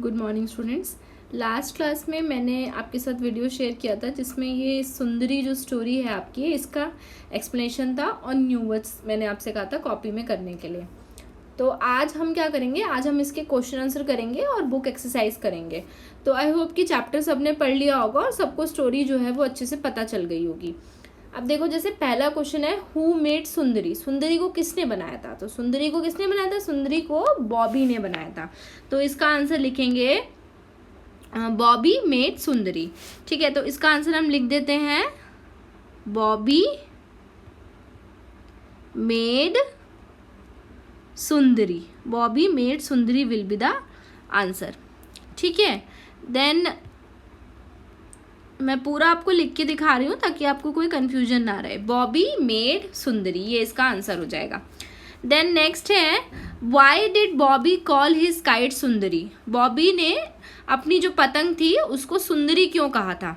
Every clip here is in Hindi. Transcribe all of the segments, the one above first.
Good morning students. Last class में मैंने आपके साथ वीडियो शेयर किया था जिसमें ये सुंदरी जो स्टोरी है आपकी, इसका एक्सप्लेनेशन था और न्यू वर्ड्स मैंने आपसे कहा था कॉपी में करने के लिए। तो आज हम क्या करेंगे, आज हम इसके क्वेश्चन आंसर करेंगे और बुक एक्सरसाइज करेंगे। तो आई होप कि चैप्टर सबने पढ़ लिया होगा और सबको स्टोरी जो है वो अच्छे से पता चल गई होगी। अब देखो, जैसे पहला क्वेश्चन है, हु मेड सुंदरी। सुंदरी को किसने बनाया था? तो सुंदरी को किसने बनाया था? सुंदरी को बॉबी ने बनाया था। तो इसका आंसर लिखेंगे बॉबी मेड सुंदरी। ठीक है, तो इसका आंसर हम लिख देते हैं Bobby made Sundari. Bobby made Sundari will be the answer. ठीक है, देन मैं पूरा आपको लिख के दिखा रही हूँ ताकि आपको कोई कंफ्यूजन ना रहे। बॉबी मेड सुंदरी, ये इसका आंसर हो जाएगा। देन नेक्स्ट है, why did Bobby call his kite सुंदरी। बॉबी ने अपनी जो पतंग थी उसको सुंदरी क्यों कहा था?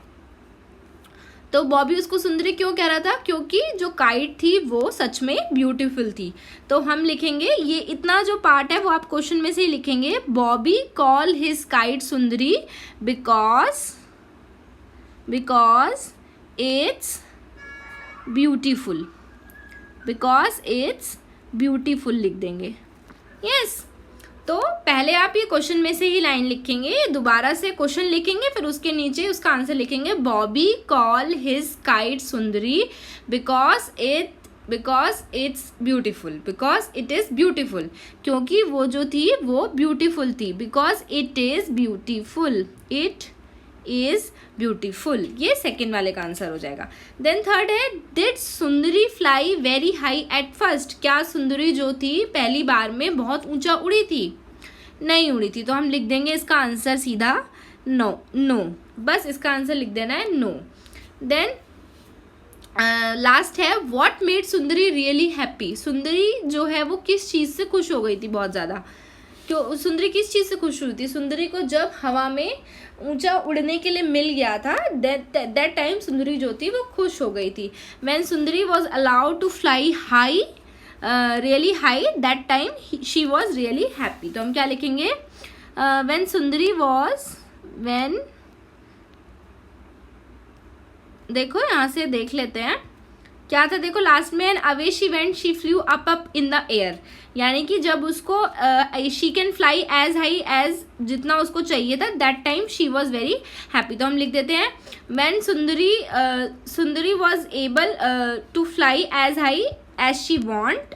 तो बॉबी उसको सुंदरी क्यों कह रहा था? क्योंकि जो काइट थी वो सच में ब्यूटीफुल थी। तो हम लिखेंगे, ये इतना जो पार्ट है वो आप क्वेश्चन में से ही लिखेंगे, Bobby call his kite Sundari because it's beautiful, because it's beautiful लिख देंगे। यस, तो पहले आप ये क्वेश्चन में से ही लाइन लिखेंगे, दोबारा से क्वेश्चन लिखेंगे, फिर उसके नीचे उसका आंसर लिखेंगे, Bobby call his kite Sundari because it's beautiful, because it is beautiful, क्योंकि वो जो थी वो ब्यूटीफुल थी, because it is beautiful, it is beautiful। ये सेकेंड वाले का आंसर हो जाएगा। देन थर्ड है, did Sundari fly very high at first. क्या सुंदरी जो थी पहली बार में बहुत ऊंचा उड़ी थी? नहीं उड़ी थी। तो हम लिख देंगे इसका आंसर सीधा नो, बस इसका आंसर लिख देना है नो। देन लास्ट है, what made Sundari really happy. सुंदरी जो है वो किस चीज़ से खुश हो गई थी बहुत ज़्यादा? क्यों सुंदरी किस चीज़ से खुश हुई थी? सुंदरी को जब हवा में ऊंचा उड़ने के लिए मिल गया था, दैट टाइम सुंदरी जो थी वो खुश हो गई थी। When Sundari was allowed to fly high, really high, that time she was really happy. तो हम क्या लिखेंगे? व्हेन सुंदरी वॉज, व्हेन, देखो यहाँ से देख लेते हैं क्या था। देखो लास्ट में, and away she went she flew up in the air, यानी कि जब उसको she can fly as high as जितना उसको चाहिए था, that time she was very happy. तो हम लिख देते हैं, when Sundari was able to fly as high as she want,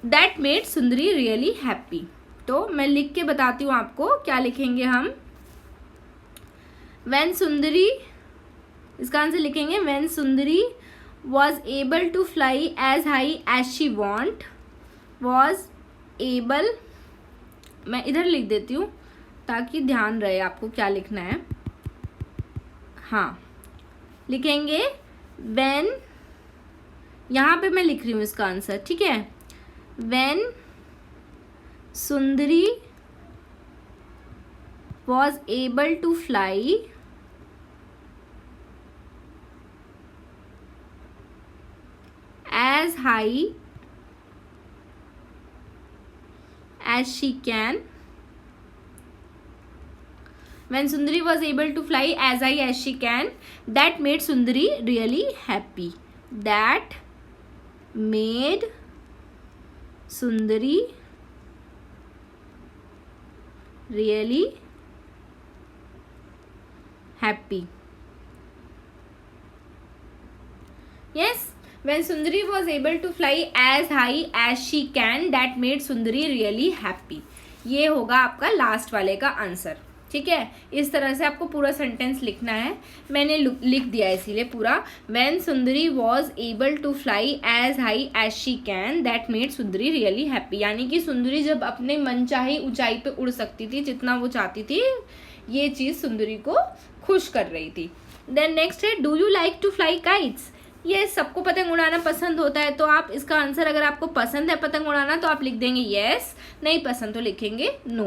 that made Sundari really happy. तो मैं लिख के बताती हूँ आपको क्या लिखेंगे हम। व्हेन सुंदरी, इसका आंसर लिखेंगे, when Sundari was able to fly as high as she want, was able, मैं इधर लिख देती हूँ ताकि ध्यान रहे आपको क्या लिखना है। हाँ, लिखेंगे when, यहाँ पे मैं लिख रही हूँ इसका आंसर, ठीक है। when Sundari was able to fly as high as she can, when Sundari was able to fly as high as she can, that made Sundari really happy, that made Sundari really happy। Yes, when Sundari was able to fly as high as she can, that made Sundari really happy। ये होगा आपका लास्ट वाले का आंसर। ठीक है, इस तरह से आपको पूरा सेंटेंस लिखना है, मैंने लिख दिया इसीलिए पूरा। When Sundari was able to fly as high as she can, that made Sundari really happy। यानी कि सुंदरी जब अपने मनचाही ऊंचाई पे उड़ सकती थी जितना वो चाहती थी, ये चीज़ सुंदरी को खुश कर रही थी। देन नेक्स्ट है, do you like to fly kites. ये सबको पतंग उड़ाना पसंद होता है, तो आप इसका आंसर, अगर आपको पसंद है पतंग उड़ाना तो आप लिख देंगे येस, नहीं पसंद तो लिखेंगे no.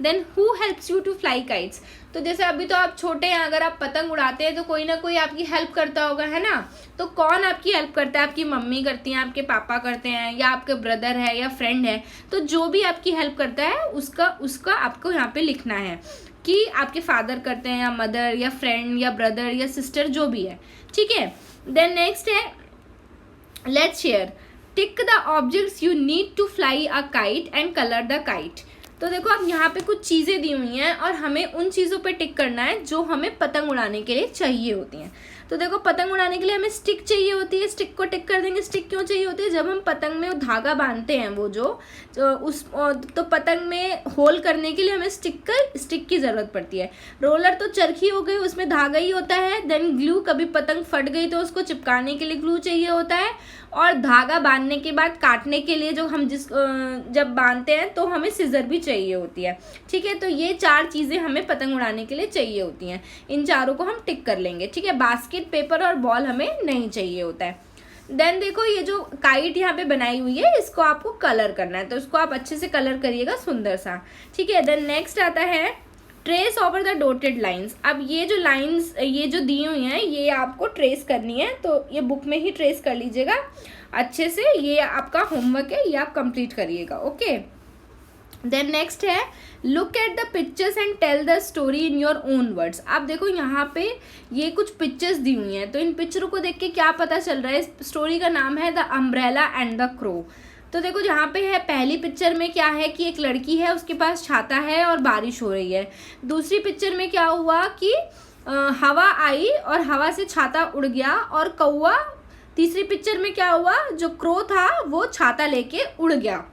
Then who helps you to fly kites, तो जैसे अभी तो आप छोटे हैं, अगर आप पतंग उड़ाते हैं तो कोई ना कोई आपकी हेल्प करता होगा, है ना। तो कौन आपकी हेल्प करता है? आपकी मम्मी करती हैं, आपके पापा करते हैं, या आपके ब्रदर है या फ्रेंड है। तो जो भी आपकी हेल्प करता है उसका आपको यहाँ पे लिखना है कि आपके फादर करते हैं या मदर या फ्रेंड या ब्रदर या सिस्टर, जो भी है, ठीक है। देन नेक्स्ट है let's share, tick the objects you need to fly a kite and colour the kite. तो देखो अब यहाँ पे कुछ चीज़ें दी हुई हैं और हमें उन चीज़ों पे टिक करना है जो हमें पतंग उड़ाने के लिए चाहिए होती हैं। तो देखो पतंग उड़ाने के लिए हमें स्टिक चाहिए होती है, स्टिक को टिक कर देंगे। स्टिक क्यों चाहिए होती है? जब हम पतंग में धागा बांधते हैं वो जो तो पतंग में होल करने के लिए हमें स्टिक की ज़रूरत पड़ती है। रोलर तो चरखी हो गई, उसमें धागा ही होता है। देन ग्लू, कभी पतंग फट गई तो उसको चिपकाने के लिए ग्लू चाहिए होता है। और धागा बांधने के बाद काटने के लिए जो हम जब बांधते हैं तो हमें सिजर भी चाहिए होती है, ठीक है। तो ये 4 चीज़ें हमें पतंग उड़ाने के लिए चाहिए होती हैं। इन चारों को हम टिक कर लेंगे, ठीक है। बास्केट, पेपर और बॉल हमें नहीं चाहिए होता है। देन देखो ये जो काइट यहाँ पे बनाई हुई है, इसको आपको कलर करना है, तो इसको आप अच्छे से कलर करिएगा सुंदर सा, ठीक है। देन नेक्स्ट आता है trace over the dotted lines. अब ये जो लाइंस ये जो दी हुई हैं ये आपको ट्रेस करनी है, तो ये बुक में ही ट्रेस कर लीजिएगा अच्छे से। ये आपका होमवर्क है, ये आप कंप्लीट करिएगा, ओके। देन नेक्स्ट है look at the pictures and tell the story in your own words. आप देखो यहाँ पे ये कुछ पिक्चर्स दी हुई हैं, तो इन पिक्चरों को देख के क्या पता चल रहा है? इस स्टोरी का नाम है the umbrella and the crow. तो देखो जहाँ पे है, पहली पिक्चर में क्या है कि एक लड़की है, उसके पास छाता है और बारिश हो रही है। दूसरी पिक्चर में क्या हुआ कि हवा आई और हवा से छाता उड़ गया और कौवा। तीसरी पिक्चर में क्या हुआ? जो क्रो था वो छाता लेके उड़ गया।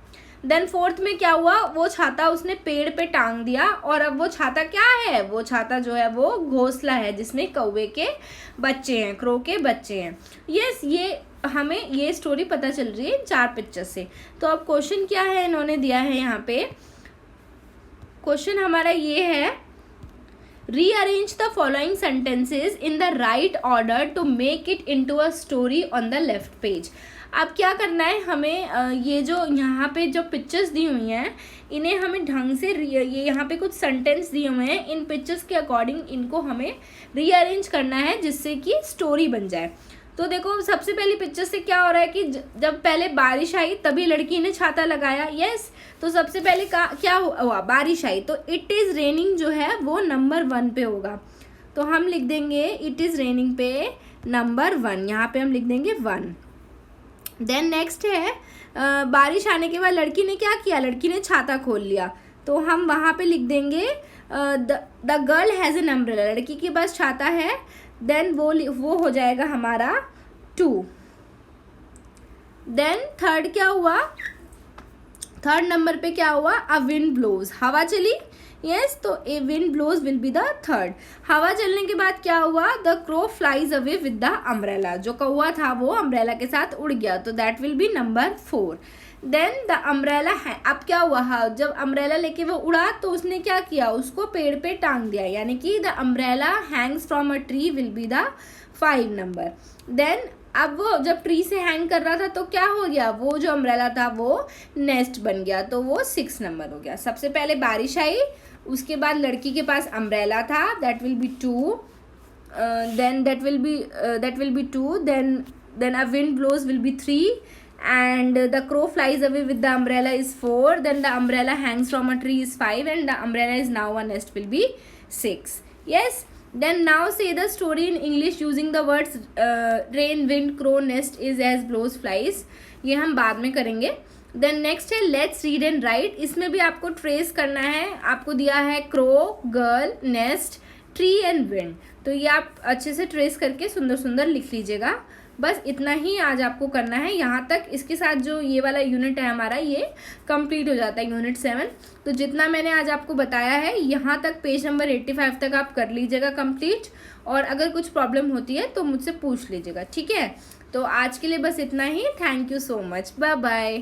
देन फोर्थ में क्या हुआ? वो छाता उसने पेड़ पे टांग दिया और अब वो छाता क्या है? वो छाता जो है वो घोंसला है जिसमें कौवे के बच्चे हैं, क्रो के बच्चे हैं। यस, ये हमें ये स्टोरी पता चल रही है 4 पिक्चर से। तो अब क्वेश्चन क्या है इन्होंने दिया है यहाँ पे? क्वेश्चन हमारा ये है rearrange the following sentences in the right order to make it into a story on the left page. अब क्या करना है हमें, ये जो यहाँ पे जो पिक्चर्स दी हुई हैं इन्हें हमें ढंग से ये यहाँ पे कुछ सेंटेंस दिए हुए हैं, इन पिक्चर्स के अकॉर्डिंग इनको हमें रीअरेंज करना है जिससे कि स्टोरी बन जाए। तो देखो सबसे पहली पिक्चर से क्या हो रहा है कि जब पहले बारिश आई तभी लड़की ने छाता लगाया। यस, तो सबसे पहले क्या हुआ? बारिश आई, तो इट इज़ रेनिंग जो है वो नंबर 1 पे होगा, तो हम लिख देंगे इट इज़ रेनिंग पे नंबर 1, यहाँ पे हम लिख देंगे 1। देन नेक्स्ट है बारिश आने के बाद लड़की ने क्या किया? लड़की ने छाता खोल लिया, तो हम वहाँ पे लिख देंगे the girl has an umbrella. लड़की के पास छाता है, देन वो हो जाएगा हमारा 2। देन थर्ड क्या हुआ? थर्ड नंबर पे क्या हुआ? अ विंड ब्लोज, हवा चली। यस, तो a wind blows will be the third. हवा चलने के बाद क्या हुआ? The crow flies away with the umbrella, जो कौवा था वो अम्ब्रेला के साथ उड़ गया, तो that will be number 4। Then the umbrella है, अब क्या हुआ? हाँ, जब अम्ब्रेला लेके वो उड़ा तो उसने क्या किया? उसको पेड़ पे टांग दिया, यानी कि the umbrella hangs from a tree will be the 5 number. Then अब वो जब ट्री से हैंग कर रहा था तो क्या हो गया? वो जो अम्ब्रेला था वो नेस्ट बन गया, तो वो 6 नंबर हो गया। सबसे पहले बारिश आई, उसके बाद लड़की के पास अम्ब्रेला था, that will be 2। Then that will be 2। Then a wind blows will be 3 and the crow flies away with the umbrella is 4. Then the umbrella hangs from a tree is 5 and the umbrella is now a nest will be 6. Yes, then now say the story in English using the words rain, wind, crow, nest is as blows flies. ये हम बाद में करेंगे। देन नेक्स्ट है लेट्स रीड एंड राइट। इसमें भी आपको ट्रेस करना है, आपको दिया है crow, girl, nest, tree and wind, तो ये आप अच्छे से ट्रेस करके सुंदर सुंदर लिख लीजिएगा। बस इतना ही आज आपको करना है, यहाँ तक। इसके साथ जो ये वाला यूनिट है हमारा ये कंप्लीट हो जाता है, यूनिट 7। तो जितना मैंने आज आपको बताया है यहाँ तक, पेज नंबर 85 तक आप कर लीजिएगा कंप्लीट, और अगर कुछ प्रॉब्लम होती है तो मुझसे पूछ लीजिएगा, ठीक है। तो आज के लिए बस इतना ही। Thank you so much, bye bye.